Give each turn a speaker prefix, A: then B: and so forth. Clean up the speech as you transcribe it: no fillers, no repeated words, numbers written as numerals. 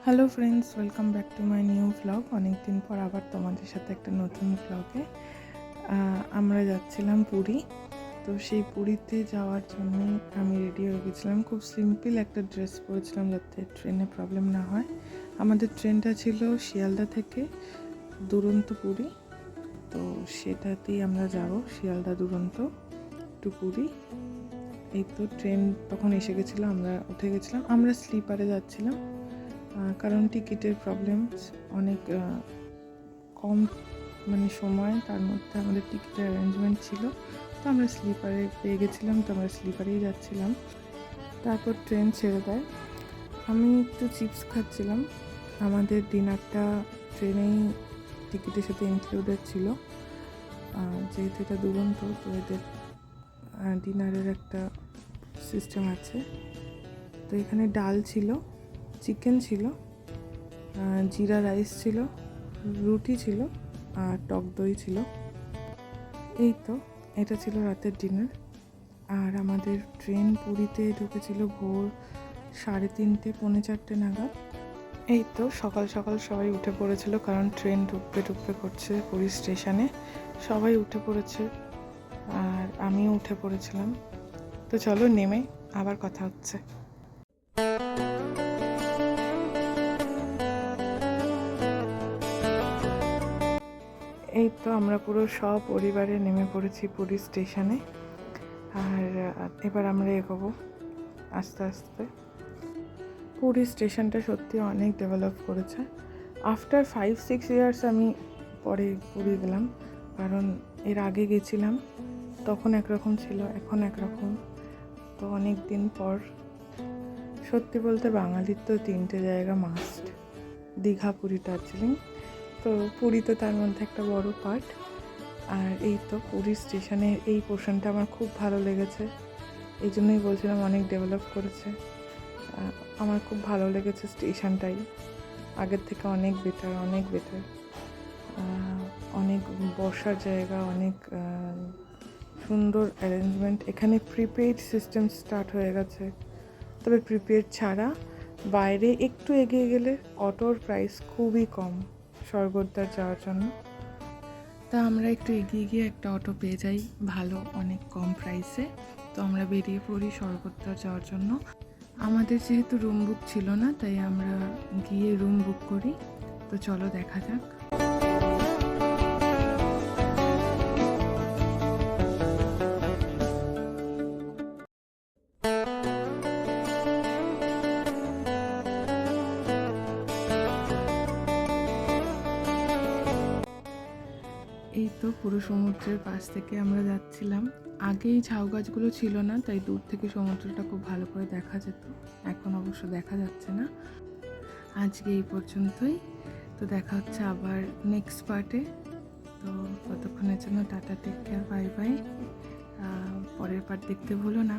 A: Hello friends, welcome back to my new vlog. অনেকদিন পর আবার তোমাদের সাথে একটা নতুন ভ্লগে। আমরা যাচ্ছিলাম পুরী। তো সেই পুরীতে যাওয়ার জন্যই আমি রেডি হয়ে গেছিলাম। খুব সিম্পল একটা ড্রেস পরেছিলাম যাতে ট্রেনে প্রবলেম না হয়। আমাদের ট্রেনটা ছিল শিয়ালদা থেকে দুরন্ত পুরী। তো সেটাতেই আমরা যাব, শিয়ালদা দুরন্ত টু পুরী। এই তো ট্রেন তখন এসে গেছিলো, আমরা উঠে গেছিলাম। আমরা স্লিপারে যাচ্ছিলাম কারণ টিকিটের প্রবলেম অনেক কম সময়, তার মধ্যে আমাদের টিকিটের অ্যারেঞ্জমেন্ট ছিল। তো আমরা স্লিপারে পেয়ে গেছিলাম, তো আমরা স্লিপারেই যাচ্ছিলাম। তারপর ট্রেন ছেড়ে দেয়। আমি একটু চিপস খাচ্ছিলাম। আমাদের ডিনারটা ট্রেনেই টিকিটের সাথে ইনক্লুডেড ছিল। যেহেতু এটা দুরন্ত, তো এদের ডিনারের একটা সিস্টেম আছে। তো এখানে ডাল ছিল, চিকেন ছিল, জিরা রাইস ছিল, রুটি ছিল আর টক দই ছিল। এই তো এটা ছিল রাতের ডিনার। আর আমাদের ট্রেন পুরীতে ঢুকেছিল ভোর 3:30 পৌনে 4টে নাগাদ। এই তো সকাল সকাল সবাই উঠে পড়েছিল, কারণ ট্রেন ঢুকবে করছে পুরী স্টেশনে। সবাই উঠে পড়েছে আর আমিও উঠে পড়েছিলাম। তো চলো নেমে আবার কথা হচ্ছে। এই তো আমরা পুরো সপরিবারে নেমে পড়েছি পুরী স্টেশনে। আর এবার আমরা এগোবো আস্তে আস্তে। পুরী স্টেশনটা সত্যি অনেক ডেভেলপ করেছে। আফটার 5-6 ইয়ার্স আমি পরে পুরী গেলাম, কারণ এর আগে গেছিলাম তখন একরকম ছিল, এখন একরকম। তো অনেক দিন পর। সত্যি বলতে বাঙালির তো 3টে জায়গা মাস্ট: দীঘা, পুরী, দার্জিলিং। তো পুরী তো তার মধ্যে একটা বড় পার্ট। আর এই তো পুরী স্টেশনের এই পোর্শনটা আমার খুব ভালো লেগেছে। এই জন্যই বলছিলাম অনেক ডেভেলপ করেছে। আমার খুব ভালো লেগেছে স্টেশনটাই, আগের থেকে অনেক বেটার। অনেক বসার জায়গা, অনেক সুন্দর অ্যারেঞ্জমেন্ট। এখানে প্রিপেইড সিস্টেম স্টার্ট হয়ে গেছে, তবে প্রিপেইড ছাড়া বাইরে একটু এগিয়ে গেলে অটোর প্রাইস খুবই কম স্বর্গদ্বার যাওয়ার জন্য। তা আমরা একটু এগিয়ে গিয়ে একটা অটো পেয়ে যাই ভালো, অনেক কম প্রাইসে। তো আমরা বেরিয়ে পড়ি স্বর্গদ্বার যাওয়ার জন্য। আমাদের যেহেতু রুম বুক ছিল না, তাই আমরা গিয়ে রুম বুক করি। তো চলো দেখা যাক। এই তো পুরো সমুদ্রের পাশ থেকে আমরা যাচ্ছিলাম। আগেই ঝাউ গাছগুলো ছিল না, তাই দূর থেকে সমুদ্রটা খুব ভালো করে দেখা যেত। এখন অবশ্য দেখা যাচ্ছে না। আজকে এই পর্যন্তই। তো দেখা হচ্ছে আবার নেক্সট পার্টে। তো ততক্ষণের জন্য tata, take care, bye bye. পরের পার্ট দেখতে ভুলো না।